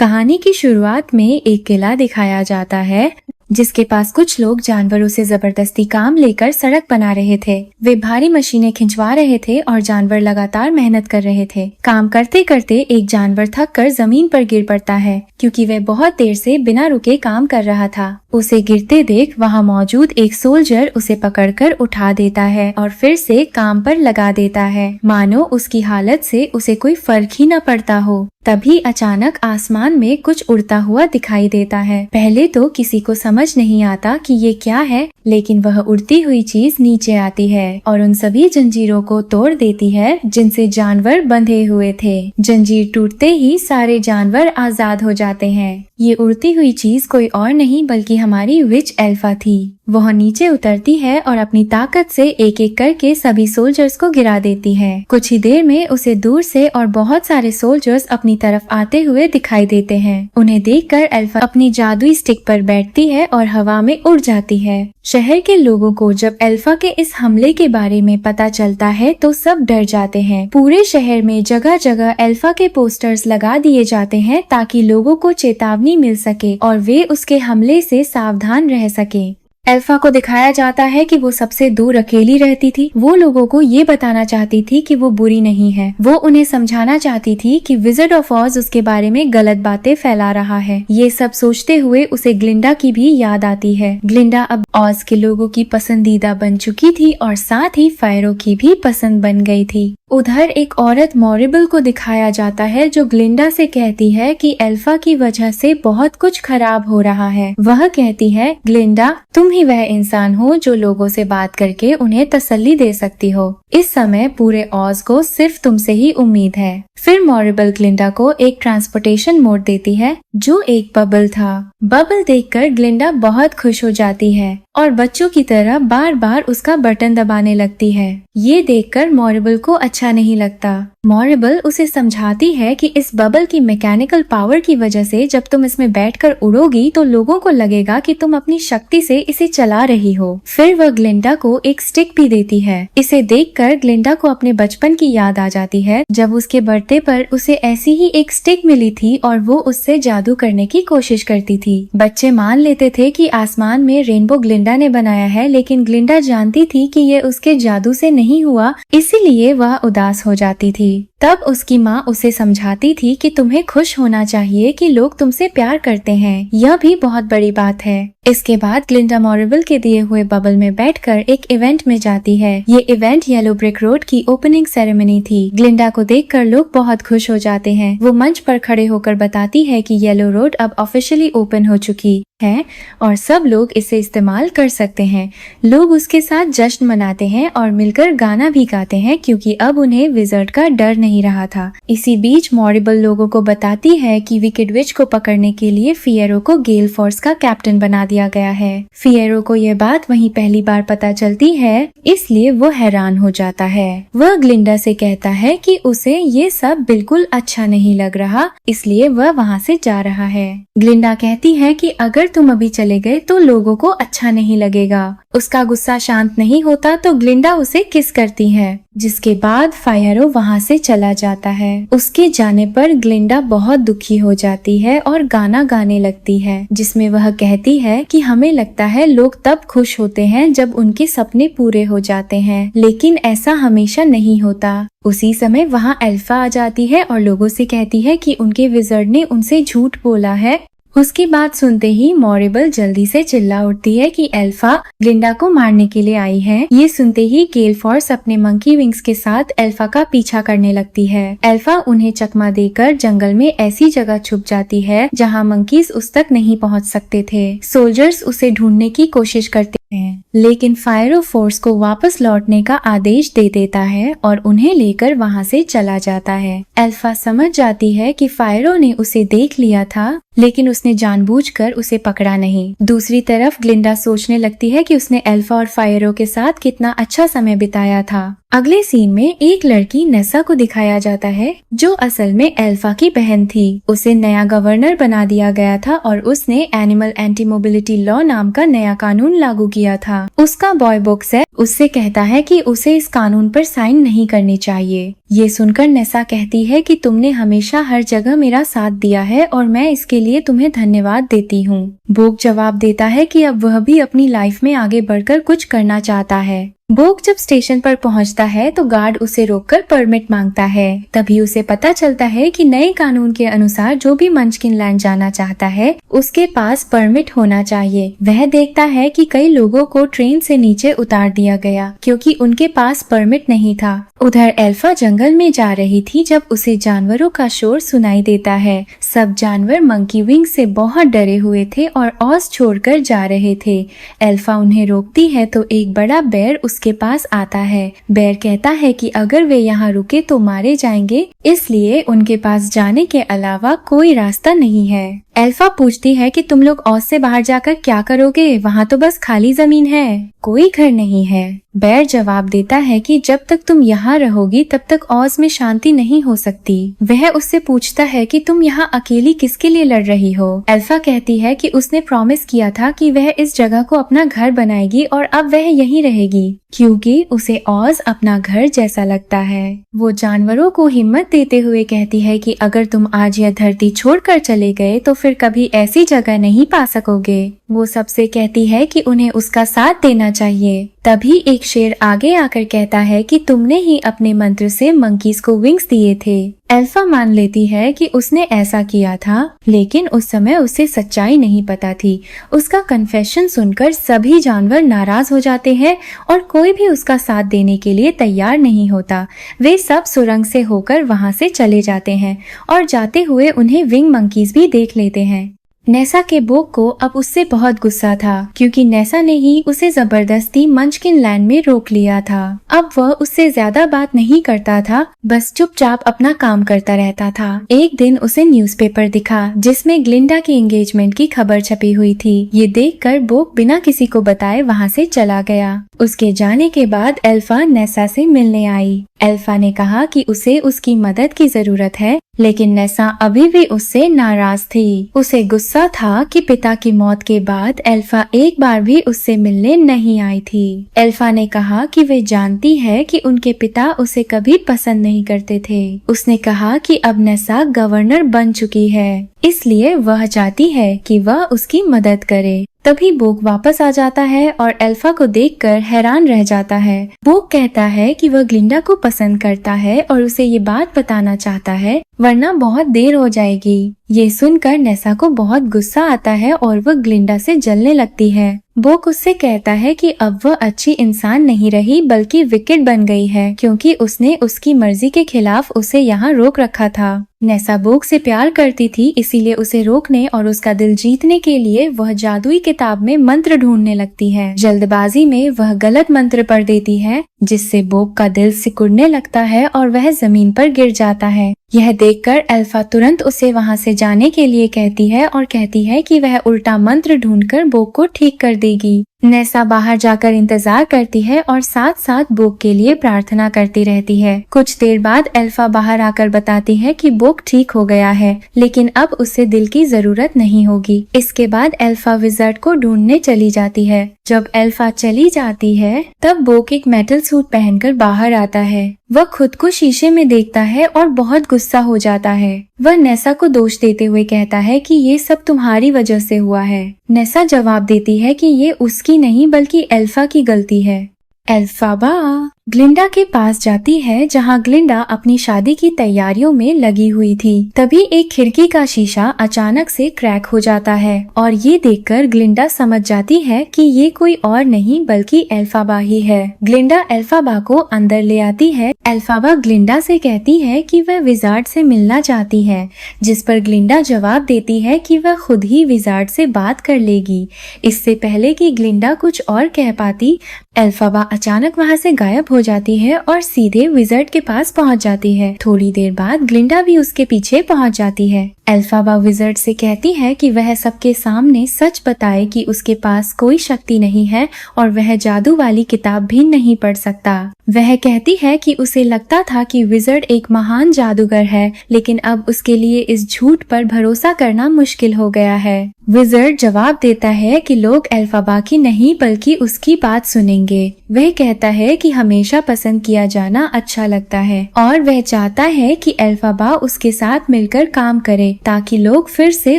कहानी की शुरुआत में एक किला दिखाया जाता है जिसके पास कुछ लोग जानवरों से जबरदस्ती काम लेकर सड़क बना रहे थे। वे भारी मशीनें खिंचवा रहे थे और जानवर लगातार मेहनत कर रहे थे। काम करते करते एक जानवर थक कर जमीन पर गिर पड़ता है क्योंकि वह बहुत देर से बिना रुके काम कर रहा था। उसे गिरते देख वहां मौजूद एक सोल्जर उसे पकड़कर उठा देता है और फिर से काम पर लगा देता है, मानो उसकी हालत से उसे कोई फर्क ही न पड़ता हो। तभी अचानक आसमान में कुछ उड़ता हुआ दिखाई देता है। पहले तो किसी को समझ नहीं आता कि ये क्या है, लेकिन वह उड़ती हुई चीज नीचे आती है और उन सभी जंजीरों को तोड़ देती है जिनसे जानवर बंधे हुए थे। जंजीर टूटते ही सारे जानवर आजाद हो जाते हैं। ये उड़ती हुई चीज कोई और नहीं बल्कि हमारी विच एल्फा थी। वह नीचे उतरती है और अपनी ताकत से एक एक करके सभी सोल्जर्स को गिरा देती है। कुछ ही देर में उसे दूर से और बहुत सारे सोल्जर्स अपनी तरफ आते हुए दिखाई देते हैं। उन्हें देखकर एल्फा अपनी जादुई स्टिक पर बैठती है और हवा में उड़ जाती है। शहर के लोगों को जब एल्फा के इस हमले के बारे में पता चलता है तो सब डर जाते हैं। पूरे शहर में जगह जगह एल्फा के पोस्टर्स लगा दिए जाते हैं ताकि लोगों को चेतावनी मिल सके और वे उसके हमले से सावधान रह सके। एल्फा को दिखाया जाता है कि वो सबसे दूर अकेली रहती थी। वो लोगों को ये बताना चाहती थी कि वो बुरी नहीं है। वो उन्हें समझाना चाहती थी कि विज़र्ड ऑफ ऑज उसके बारे में गलत बातें फैला रहा है। ये सब सोचते हुए उसे ग्लिंडा की भी याद आती है। ग्लिंडा अब ऑज के लोगों की पसंदीदा बन चुकी थी और साथ ही फायरो की भी पसंद बन गई थी। उधर एक औरत मॉरिबल को दिखाया जाता है जो ग्लिंडा से कहती है कि एल्फा की वजह से बहुत कुछ खराब हो रहा है। वह कहती है, ग्लिंडा, तुम ही वह इंसान हो जो लोगों से बात करके उन्हें तसल्ली दे सकती हो। इस समय पूरे ऑज को सिर्फ तुमसे ही उम्मीद है। फिर मॉरिबल ग्लिंडा को एक ट्रांसपोर्टेशन मोड देती है जो एक बबल था। बबल देखकर ग्लिंडा बहुत खुश हो जाती है और बच्चों की तरह बार बार उसका बटन दबाने लगती है। ये देखकर मॉरिबल को अच्छा नहीं लगता। मॉरिबल उसे समझाती है कि इस बबल की मैकेनिकल पावर की वजह से जब तुम इसमें बैठकर उड़ोगी तो लोगों को लगेगा कि तुम अपनी शक्ति से इसे चला रही हो। फिर वह ग्लिंडा को एक स्टिक भी देती है। इसे देखकर ग्लिंडा को अपने बचपन की याद आ जाती है जब उसके बर्थडे पर उसे ऐसी ही एक स्टिक मिली थी और वो उससे जादू करने की कोशिश करती थी। बच्चे मान लेते थे कि आसमान में रेनबो ग्लिंडा ने बनाया है, लेकिन ग्लिंडा जानती थी कि ये उसके जादू से नहीं हुआ, इसीलिए वह उदास हो जाती थी। तब उसकी माँ उसे समझाती थी कि तुम्हें खुश होना चाहिए कि लोग तुमसे प्यार करते हैं, यह भी बहुत बड़ी बात है। इसके बाद ग्लिंडा मॉरिबल के दिए हुए बबल में बैठकर एक इवेंट में जाती है। ये इवेंट येलो ब्रिक रोड की ओपनिंग सेरेमनी थी। ग्लिंडा को देखकर लोग बहुत खुश हो जाते हैं। वो मंच पर खड़े होकर बताती है कि येलो रोड अब ऑफिशियली ओपन हो चुकी है और सब लोग इसे इस्तेमाल कर सकते हैं। लोग उसके साथ जश्न मनाते हैं और मिलकर गाना भी गाते हैं क्योंकि अब उन्हें विज़र्ड का डर नहीं रहा था। इसी बीच मॉरिबल लोगों को बताती है कि विकेड विच को पकड़ने के लिए फियरो को गेल फोर्स का कैप्टन बना दिया गया है। फियरो को यह बात वहीं पहली बार पता चलती है, इसलिए वो हैरान हो जाता है। वह ग्लिंडा से कहता है कि उसे ये सब बिल्कुल अच्छा नहीं लग रहा, इसलिए वह वहाँ से जा रहा है। ग्लिंडा कहती है कि अगर तुम अभी चले गए तो लोगों को अच्छा नहीं लगेगा। उसका गुस्सा शांत नहीं होता तो ग्लिंडा उसे किस करती है, जिसके बाद फायरो वहाँ से चला जाता है। उसके जाने पर ग्लिंडा बहुत दुखी हो जाती है और गाना गाने लगती है जिसमें वह कहती है कि हमें लगता है लोग तब खुश होते हैं जब उनके सपने पूरे हो जाते हैं, लेकिन ऐसा हमेशा नहीं होता। उसी समय वहाँ एल्फा आ जाती है और लोगों से कहती है कि उनके विज़र्ड ने उनसे झूठ बोला है। उसकी बात सुनते ही मॉरिबल जल्दी से चिल्ला उठती है कि एल्फा ग्लिंडा को मारने के लिए आई है। ये सुनते ही गेल फोर्स अपने मंकी विंग्स के साथ एल्फा का पीछा करने लगती है। एल्फा उन्हें चकमा देकर जंगल में ऐसी जगह छुप जाती है जहां मंकीज उस तक नहीं पहुंच सकते थे। सोल्जर्स उसे ढूंढने की कोशिश करते हैं, लेकिन फायरो फोर्स को वापस लौटने का आदेश दे देता है और उन्हें लेकर वहां से चला जाता है। एल्फा समझ जाती है कि फायरो ने उसे देख लिया था लेकिन उसने जानबूझकर उसे पकड़ा नहीं। दूसरी तरफ ग्लिंडा सोचने लगती है कि उसने एल्फा और फायरो के साथ कितना अच्छा समय बिताया था। अगले सीन में एक लड़की नेसा को दिखाया जाता है जो असल में एल्फा की बहन थी। उसे नया गवर्नर बना दिया गया था और उसने एनिमल एंटी मोबिलिटी लॉ नाम का नया कानून लागू किया था। उसका बॉय बुक्स है उससे कहता है कि उसे इस कानून पर साइन नहीं करनी चाहिए। ये सुनकर नेसा कहती है कि तुमने हमेशा हर जगह मेरा साथ दिया है और मैं इसके लिए तुम्हें धन्यवाद देती हूँ। बोक जवाब देता है कि अब वह भी अपनी लाइफ में आगे बढ़कर कुछ करना चाहता है। बोक जब स्टेशन पर पहुंचता है तो गार्ड उसे रोककर परमिट मांगता है। तभी उसे पता चलता है कि नए कानून के अनुसार जो भी मंचकिन लैंड जाना चाहता है उसके पास परमिट होना चाहिए। वह देखता है कि कई लोगों को ट्रेन से नीचे उतार दिया गया क्योंकि उनके पास परमिट नहीं था। उधर एल्फा जंगल में जा रही थी जब उसे जानवरों का शोर सुनाई देता है। सब जानवर मंकी विंग से बहुत डरे हुए थे और ऑज छोड़कर जा रहे थे। एल्फा उन्हें रोकती है तो एक बड़ा बेर उसके पास आता है। बेर कहता है कि अगर वे यहाँ रुके तो मारे जाएंगे, इसलिए उनके पास जाने के अलावा कोई रास्ता नहीं है। एल्फा पूछती है कि तुम लोग ऑज से बाहर जाकर क्या करोगे? वहाँ तो बस खाली जमीन है, कोई घर नहीं है। बेर जवाब देता है कि जब तक तुम यहाँ रहोगी तब तक ऑज में शांति नहीं हो सकती। वह उससे पूछता है कि तुम यहाँ अकेली किसके लिए लड़ रही हो? एल्फा कहती है कि उसने प्रॉमिस किया था कि वह इस जगह को अपना घर बनाएगी और अब वह यहीं रहेगी क्योंकि उसे ऑज अपना घर जैसा लगता है। वो जानवरों को हिम्मत देते हुए कहती है कि अगर तुम आज यह धरती छोड़कर चले गए तो फिर कभी ऐसी जगह नहीं पा सकोगे। वो सबसे कहती है कि उन्हें उसका साथ देना चाहिए। तभी एक शेर आगे आकर कहता है कि तुमने ही अपने मंत्र से मंकीज को विंग्स दिए थे। एल्फा मान लेती है कि उसने ऐसा किया था, लेकिन उस समय उसे सच्चाई नहीं पता थी। उसका कन्फेशन सुनकर सभी जानवर नाराज हो जाते हैं और कोई भी उसका साथ देने के लिए तैयार नहीं होता। वे सब सुरंग से होकर वहां से चले जाते हैं और जाते हुए उन्हें विंग मंकीज भी देख लेते हैं। नेसा के बोक को अब उससे बहुत गुस्सा था क्योंकि नेसा ने ही उसे जबरदस्ती मंचकिन लैंड में रोक लिया था। अब वह उससे ज्यादा बात नहीं करता था, बस चुपचाप अपना काम करता रहता था। एक दिन उसे न्यूज़पेपर दिखा जिसमें ग्लिंडा की एंगेजमेंट की खबर छपी हुई थी। ये देखकर बोक बिना किसी को बताए वहाँ से चला गया। उसके जाने के बाद एल्फा नेसा से मिलने आई। एल्फा ने कहा कि उसे उसकी मदद की जरूरत है, लेकिन नेसा अभी भी उससे नाराज थी। उसे गुस्सा था कि पिता की मौत के बाद एल्फा एक बार भी उससे मिलने नहीं आई थी। एल्फा ने कहा कि वे जानती है कि उनके पिता उसे कभी पसंद नहीं करते थे। उसने कहा कि अब नेसा गवर्नर बन चुकी है, इसलिए वह चाहती है कि वह उसकी मदद करे। तभी बोक वापस आ जाता है और एल्फा को देखकर हैरान रह जाता है। बोक कहता है कि वह ग्लिंडा को पसंद करता है और उसे ये बात बताना चाहता है, वरना बहुत देर हो जाएगी। ये सुनकर नेसा को बहुत गुस्सा आता है और वह ग्लिंडा से जलने लगती है। बोक उससे कहता है कि अब वह अच्छी इंसान नहीं रही बल्कि विकेट बन गई है क्योंकि उसने उसकी मर्जी के खिलाफ उसे यहाँ रोक रखा था। नेसा बोक से प्यार करती थी, इसीलिए उसे रोकने और उसका दिल जीतने के लिए वह जादुई किताब में मंत्र ढूंढने लगती है। जल्दबाजी में वह गलत मंत्र पढ़ देती है जिससे बोक का दिल सिकुड़ने लगता है और वह जमीन पर गिर जाता है। यह देखकर एल्फा तुरंत उसे वहां से जाने के लिए कहती है और कहती है कि वह उल्टा मंत्र ढूंढकर बोक को ठीक कर देगी। नेसा बाहर जाकर इंतजार करती है और साथ साथ बोक के लिए प्रार्थना करती रहती है। कुछ देर बाद एल्फा बाहर आकर बताती है कि बोक ठीक हो गया है, लेकिन अब उसे दिल की जरूरत नहीं होगी। इसके बाद एल्फा विज़ार्ड को ढूंढने चली जाती है। जब एल्फा चली जाती है तब बोक एक मेटल सूट पहनकर बाहर आता है। वह खुद को शीशे में देखता है और बहुत गुस्सा हो जाता है। वह नेसा को दोष देते हुए कहता है कि ये सब तुम्हारी वजह से हुआ है। नेसा जवाब देती है कि ये उसकी नहीं बल्कि एल्फा की गलती है। एल्फाबा ग्लिंडा के पास जाती है जहां ग्लिंडा अपनी शादी की तैयारियों में लगी हुई थी। तभी एक खिड़की का शीशा अचानक से क्रैक हो जाता है और ये देखकर ग्लिंडा समझ जाती है कि ये कोई और नहीं बल्कि एल्फाबा ही है। ग्लिंडा एल्फाबा को अंदर ले आती है। एल्फाबा ग्लिंडा से कहती है कि वह विज़ार्ड से मिलना चाहती है, जिस पर ग्लिंडा जवाब देती है कि वह खुद ही विज़ार्ड से बात कर लेगी। इससे पहले कि ग्लिंडा कुछ और कह पाती, एल्फाबा अचानक वहां से गायब चुप हो जाती है और सीधे विजर्ड के पास पहुंच जाती है। थोड़ी देर बाद ग्लिंडा भी उसके पीछे पहुंच जाती है। एल्फाबा विजर्ड से कहती है कि वह सबके सामने सच बताए कि उसके पास कोई शक्ति नहीं है और वह जादू वाली किताब भी नहीं पढ़ सकता। वह कहती है कि उसे लगता था कि विजर्ड एक महान जादूगर है, लेकिन अब उसके लिए इस झूठ पर भरोसा करना मुश्किल हो गया है। विजर्ड जवाब देता है कि लोग एल्फाबा की नहीं बल्कि उसकी बात सुनेंगे। वह कहता है कि हमेशा पसंद किया जाना अच्छा लगता है और वह चाहता है कि एल्फाबा उसके साथ मिलकर काम करे ताकि लोग फिर से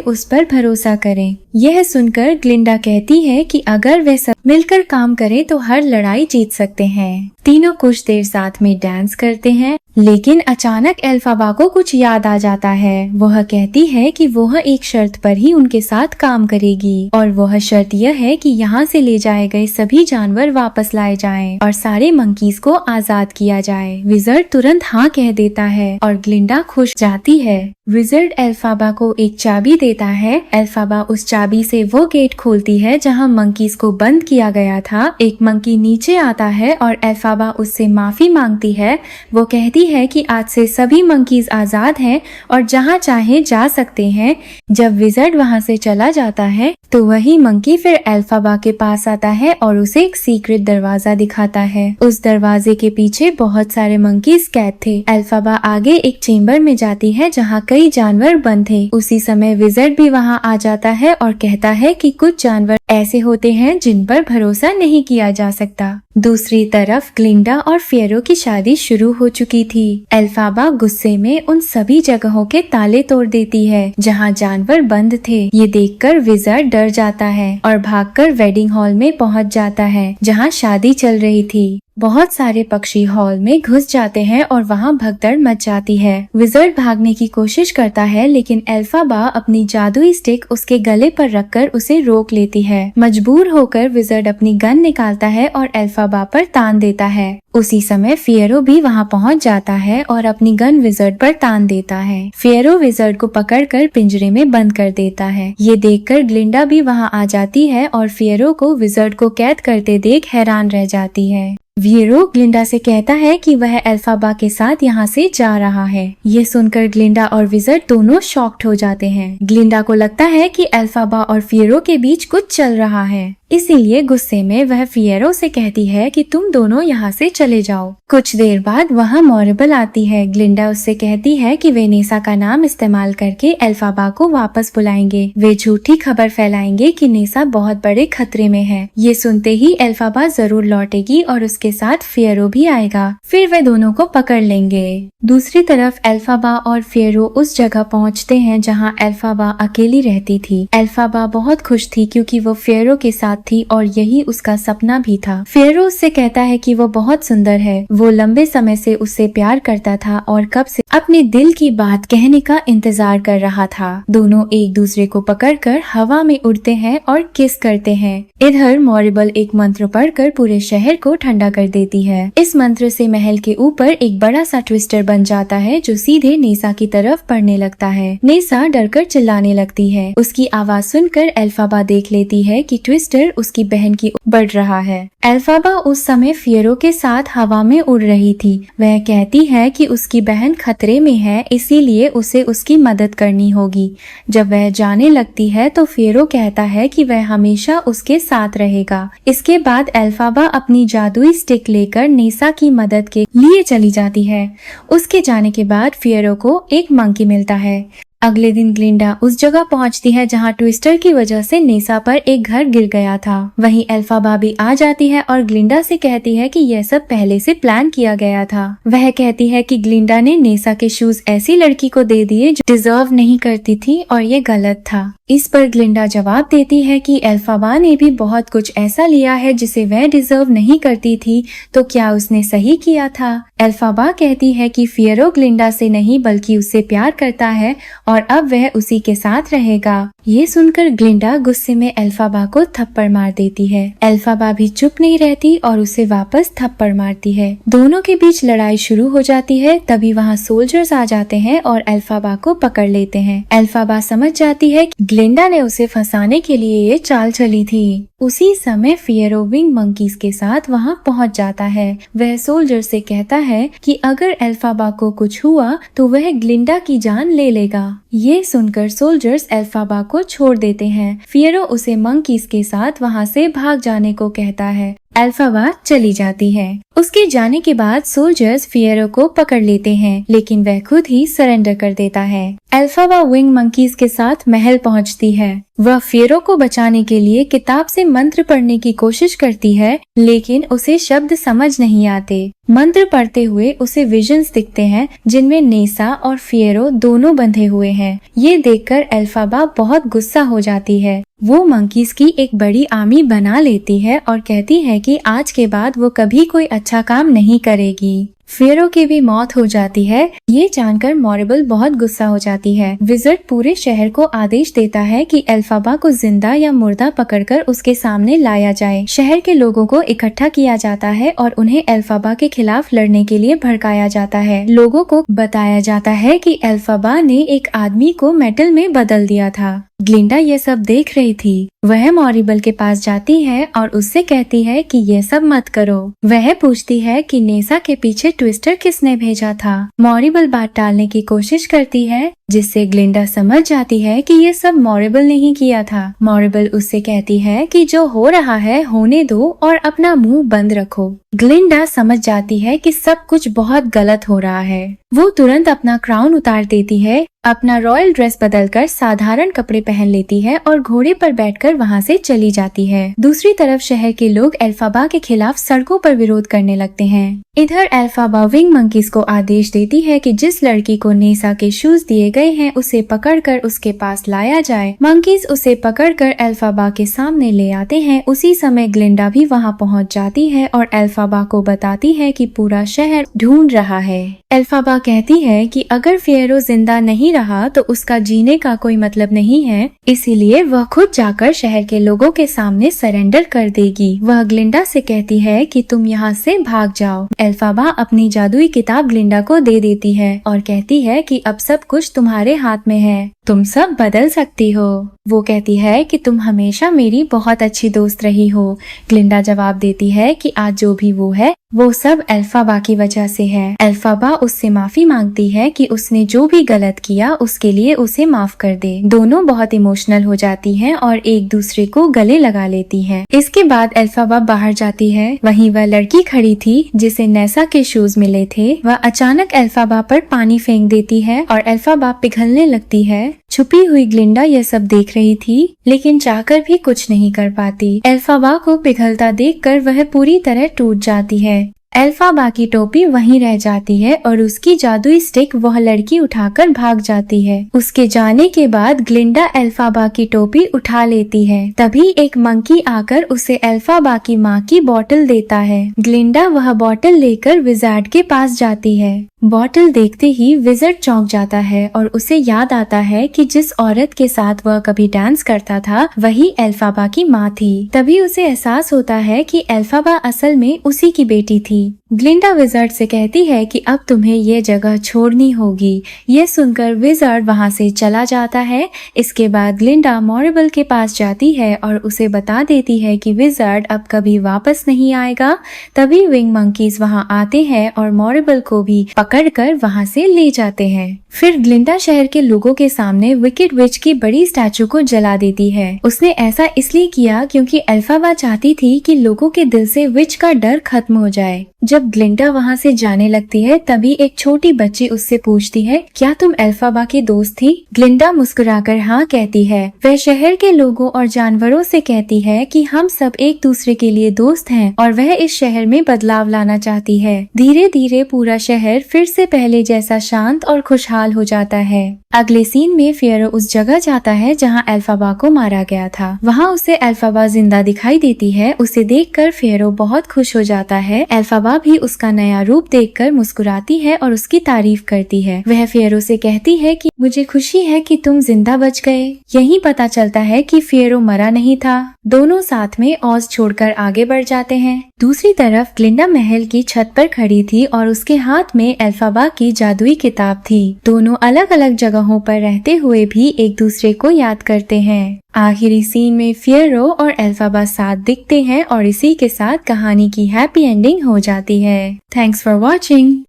उस पर भरोसा करें। यह सुनकर ग्लिंडा कहती है कि अगर वे सब मिलकर काम करें तो हर लड़ाई जीत सकते हैं। तीनों कुछ देर साथ में डांस करते हैं, लेकिन अचानक एल्फाबा को कुछ याद आ जाता है। वह कहती है कि वह एक शर्त पर ही उनके साथ काम करेगी और वह शर्त यह है कि यहाँ से ले जाए गए सभी जानवर वापस लाए जाएं और सारे मंकीज को आजाद किया जाए। विजर्ड तुरंत हाँ कह देता है और ग्लिंडा खुश जाती है। विजर्ड एल्फाबा को एक चाबी देता है। एल्फाबा उस चाबी से वो गेट खोलती है जहाँ मंकीज को बंद किया गया था। एक मंकी नीचे आता है और एल्फाबा उससे माफी मांगती है। वो कहती है कि आज से सभी मंकीज आजाद हैं और जहाँ चाहे जा सकते हैं। जब विजर्ड वहाँ से चला जाता है तो वही मंकी फिर एल्फाबा के पास आता है और उसे एक सीक्रेट दरवाजा दिखाता है। उस दरवाजे के पीछे बहुत सारे मंकीज कैद थे। एल्फाबा आगे एक चेम्बर में जाती है जहाँ कई जानवर बंद थे। उसी समय विजर्ड भी वहाँ आ जाता है और कहता है कि कुछ जानवर ऐसे होते हैं जिन पर भरोसा नहीं किया जा सकता। दूसरी तरफ ग्लिंडा और फियरो की शादी शुरू हो चुकी थी। एल्फाबा गुस्से में उन सभी जगहों के ताले तोड़ देती है जहाँ जानवर बंद थे। ये देखकर विजर्ड डर जाता है और भागकर वेडिंग हॉल में पहुँच जाता है जहाँ शादी चल रही थी। बहुत सारे पक्षी हॉल में घुस जाते हैं और वहाँ भगदड़ मच जाती है। विजर्ड भागने की कोशिश करता है, लेकिन एल्फाबा अपनी जादुई स्टिक उसके गले पर रखकर उसे रोक लेती है। मजबूर होकर विजर्ड अपनी गन निकालता है और एल्फाबा पर तान देता है। उसी समय फियरो भी वहाँ पहुँच जाता है और अपनी गन विजर्ड पर तान देता है। फियरो विजर्ड को पकड़कर पिंजरे में बंद कर देता है। ये देखकर ग्लिंडा भी वहाँ आ जाती है और फियरो को विजर्ड को कैद करते देख हैरान रह जाती है। फियरो ग्लिंडा से कहता है कि वह एल्फाबा के साथ यहाँ से जा रहा है। ये सुनकर ग्लिंडा और विजर्ड दोनों शॉक्ड हो जाते हैं। ग्लिंडा को लगता है कि एल्फाबा और फियरो के बीच कुछ चल रहा है, इसीलिए गुस्से में वह फियरो से कहती है कि तुम दोनों यहाँ से चले जाओ। कुछ देर बाद वहाँ मॉरेबल आती है। ग्लिंडा उससे कहती है कि वे नेसा का नाम इस्तेमाल करके एल्फाबा को वापस बुलाएंगे। वे झूठी खबर फैलाएंगे कि नेसा बहुत बड़े खतरे में है। ये सुनते ही एल्फाबा जरूर लौटेगी और उसके साथ फियरो भी आएगा। फिर वे दोनों को पकड़ लेंगे। दूसरी तरफ एल्फाबा और फियरो उस जगह पहुँचते हैं जहाँ एल्फाबा अकेली रहती थी। एल्फाबा बहुत खुश थी क्योंकि वो फियरो के साथ थी और यही उसका सपना भी था। फियरो उससे कहता है कि वो बहुत सुंदर है। वो लंबे समय से उससे प्यार करता था और कब से अपने दिल की बात कहने का इंतजार कर रहा था। दोनों एक दूसरे को पकड़कर हवा में उड़ते हैं और किस करते हैं। इधर मॉरेबल एक मंत्र पढ़कर पूरे शहर को ठंडा कर देती है। इस मंत्र से महल के ऊपर एक बड़ा सा ट्विस्टर बन जाता है जो सीधे नेसा की तरफ पड़ने लगता है। नेसा डरकर चिल्लाने लगती है। उसकी आवाज सुनकर एल्फाबा देख लेती है कि ट्विस्टर उसकी बहन की बढ़ रहा है। एल्फाबा उस समय फियरो के साथ हवा में उड़ रही थी। वह कहती है कि उसकी बहन खतरे में है, इसीलिए उसे उसकी मदद करनी होगी। जब वह जाने लगती है तो फियरो कहता है कि वह हमेशा उसके साथ रहेगा। इसके बाद एल्फाबा अपनी जादुई स्टिक लेकर नेसा की मदद के लिए चली जाती है। उसके जाने के बाद फियरो को एक मंकी मिलता है। अगले दिन ग्लिंडा उस जगह पहुंचती है जहां ट्विस्टर की वजह से नेसा पर एक घर गिर गया था। वहीं एल्फाबा भी आ जाती है और ग्लिंडा से कहती है कि यह सब पहले से प्लान किया गया था। वह कहती है कि ग्लिंडा ने नेसा के शूज ऐसी लड़की को दे दिए जो डिजर्व नहीं करती थी और ये गलत था। इस पर ग्लिंडा जवाब देती है कि एल्फाबा ने भी बहुत कुछ ऐसा लिया है जिसे वह डिजर्व नहीं करती थी, तो क्या उसने सही किया था? एल्फाबा कहती है कि फियरो ग्लिंडा से नहीं बल्कि उससे प्यार करता है और अब वह उसी के साथ रहेगा। ये सुनकर ग्लिंडा गुस्से में एल्फाबा को थप्पड़ मार देती है। एल्फाबा भी चुप नहीं रहती और उसे वापस थप्पड़ मारती है। दोनों के बीच लड़ाई शुरू हो जाती है। तभी वहाँ सोल्जर्स आ जाते हैं और एल्फाबा को पकड़ लेते हैं। एल्फाबा समझ जाती है कि ग्लिंडा ने उसे फंसाने के लिए ये चाल चली थी। उसी समय फियरो विंग मंकीज के साथ वहाँ पहुँच जाता है। वह सोल्जर से कहता है कि अगर एल्फाबा को कुछ हुआ तो वह ग्लिंडा की जान ले लेगा। ये सुनकर सोल्जर्स एल्फाबा को छोड़ देते हैं। फियरो उसे मंकीज के साथ वहाँ से भाग जाने को कहता है। एल्फाबा चली जाती है। उसके जाने के बाद सोल्जर्स फियरो को पकड़ लेते हैं, लेकिन वह खुद ही सरेंडर कर देता है। एल्फाबा विंग मंकीज के साथ महल पहुंचती है। वह फियरो को बचाने के लिए किताब से मंत्र पढ़ने की कोशिश करती है, लेकिन उसे शब्द समझ नहीं आते। मंत्र पढ़ते हुए उसे विजन्स दिखते हैं जिनमें नेसा और फियरो दोनों बंधे हुए हैं। ये देखकर एल्फाबा बहुत गुस्सा हो जाती है। वो मंकीज की एक बड़ी आर्मी बना लेती है और कहती है कि आज के बाद वो कभी कोई अच्छा काम नहीं करेगी। फियरो की भी मौत हो जाती है। ये जानकर मॉरेबल बहुत गुस्सा हो जाती है। विज़र्ड पूरे शहर को आदेश देता है कि एल्फाबा को जिंदा या मुर्दा पकड़कर उसके सामने लाया जाए। शहर के लोगों को इकट्ठा किया जाता है और उन्हें एल्फाबा के खिलाफ लड़ने के लिए भड़काया जाता है। लोगों को बताया जाता है कि एल्फाबा ने एक आदमी को मेटल में बदल दिया था। ग्लिंडा ये सब देख रही थी। वह मॉरिबल के पास जाती है और उससे कहती है कि ये सब मत करो। वह पूछती है कि नेसा के पीछे ट्विस्टर किसने भेजा था। मॉरिबल बात टालने की कोशिश करती है, जिससे ग्लिंडा समझ जाती है कि ये सब मॉरिबल ने ही किया था। मॉरिबल उससे कहती है कि जो हो रहा है होने दो और अपना मुंह बंद रखो। ग्लिंडा समझ जाती है कि सब कुछ बहुत गलत हो रहा है। वो तुरंत अपना क्राउन उतार देती है, अपना रॉयल ड्रेस बदलकर साधारण कपड़े पहन लेती है और घोड़े पर बैठकर वहाँ से चली जाती है। दूसरी तरफ शहर के लोग एल्फाबा के खिलाफ सड़कों पर विरोध करने लगते हैं। इधर एल्फाबा विंग मंकीज को आदेश देती है कि जिस लड़की को नेसा के शूज दिए गए हैं उसे पकड़कर उसके पास लाया जाए। मंकीज उसे पकड़कर एल्फाबा के सामने ले आते हैं। उसी समय ग्लिंडा भी वहाँ पहुँच जाती है और एल्फाबा को बताती है कि पूरा शहर ढूंढ रहा है। एल्फाबा कहती है कि अगर फियरो जिंदा नहीं रहा तो उसका जीने का कोई मतलब नहीं है, इसीलिए वह खुद जाकर शहर के लोगों के सामने सरेंडर कर देगी। वह ग्लिंडा से कहती है कि तुम यहाँ से भाग जाओ। एल्फाबा अपनी जादुई किताब ग्लिंडा को दे देती है और कहती है कि अब सब कुछ तुम्हारे हाथ में है, तुम सब बदल सकती हो। वो कहती है कि तुम हमेशा मेरी बहुत अच्छी दोस्त रही हो। ग्लिंडा जवाब देती है कि आज जो भी वो है वो सब एल्फाबा की वजह से है। एल्फाबा उससे माफी मांगती है कि उसने जो भी गलत किया उसके लिए उसे माफ कर दे। दोनों बहुत इमोशनल हो जाती हैं और एक दूसरे को गले लगा लेती हैं। इसके बाद एल्फाबा बाहर जाती है। वहीं वह लड़की खड़ी थी जिसे नेसा के शूज मिले थे। वह अचानक एल्फाबा पर पानी फेंक देती है और एल्फाबा पिघलने लगती है। छुपी हुई ग्लिंडा यह सब देख रही थी, लेकिन चाहकर भी कुछ नहीं कर पाती। एल्फाबा को पिघलता देखकर वह पूरी तरह टूट जाती है। एल्फाबा की टोपी वहीं रह जाती है और उसकी जादुई स्टिक वह लड़की उठाकर भाग जाती है। उसके जाने के बाद ग्लिंडा एल्फाबा की टोपी उठा लेती है। तभी एक मंकी आकर उसे एल्फाबा की माँ की बोतल देता है। ग्लिंडा वह बोतल लेकर विजार्ड के पास जाती है। बोतल देखते ही विजार्ड चौंक जाता है और उसे याद आता है कि जिस औरत के साथ वह कभी डांस करता था वही एल्फाबा की माँ थी। तभी उसे एहसास होता है कि एल्फाबा असल में उसी की बेटी थी। ग्लिंडा विजार्ड से कहती है कि अब तुम्हें ये जगह छोड़नी होगी। ये सुनकर विजार्ड वहाँ से चला जाता है। इसके बाद ग्लिंडा मॉरेबल के पास जाती है और उसे बता देती है कि विजार्ड अब कभी वापस नहीं आएगा। तभी विंग मंकीज वहाँ आते हैं और मॉरेबल को भी पकड़कर वहाँ से ले जाते हैं। फिर ग्लिंडा शहर के लोगों के सामने विकेड विच की बड़ी स्टैचू को जला देती है। उसने ऐसा इसलिए किया क्योंकि एल्फाबा चाहती थी कि लोगों के दिल से विच का डर खत्म हो जाए। जब ग्लिंडा वहाँ से जाने लगती है तभी एक छोटी बच्ची उससे पूछती है, क्या तुम एल्फाबा की दोस्त थी? ग्लिंडा मुस्कुराकर हाँ कहती है। वह शहर के लोगों और जानवरों से कहती है कि हम सब एक दूसरे के लिए दोस्त हैं और वह इस शहर में बदलाव लाना चाहती है। धीरे धीरे पूरा शहर फिर से पहले जैसा शांत और खुशहाल बेहाल हो जाता है। अगले सीन में फियरो उस जगह जाता है जहाँ एल्फाबा को मारा गया था। वहाँ उसे एल्फाबा जिंदा दिखाई देती है। उसे देखकर फियरो बहुत खुश हो जाता है। एल्फाबा भी उसका नया रूप देखकर मुस्कुराती है और उसकी तारीफ करती है। वह फियरो से कहती है कि मुझे खुशी है कि तुम जिंदा बच गए। यही पता चलता है कि फियरो मरा नहीं था। दोनों साथ में ऑज छोड़कर आगे बढ़ जाते हैं। दूसरी तरफ ग्लिंडा महल की छत पर खड़ी थी और उसके हाथ में एल्फाबा की जादुई किताब थी। दोनों अलग अलग जगहों पर रहते हुए भी एक दूसरे को याद करते हैं। आखिरी सीन में फियरो और एल्फाबा साथ दिखते हैं और इसी के साथ कहानी की हैप्पी एंडिंग हो जाती है। Thanks for watching.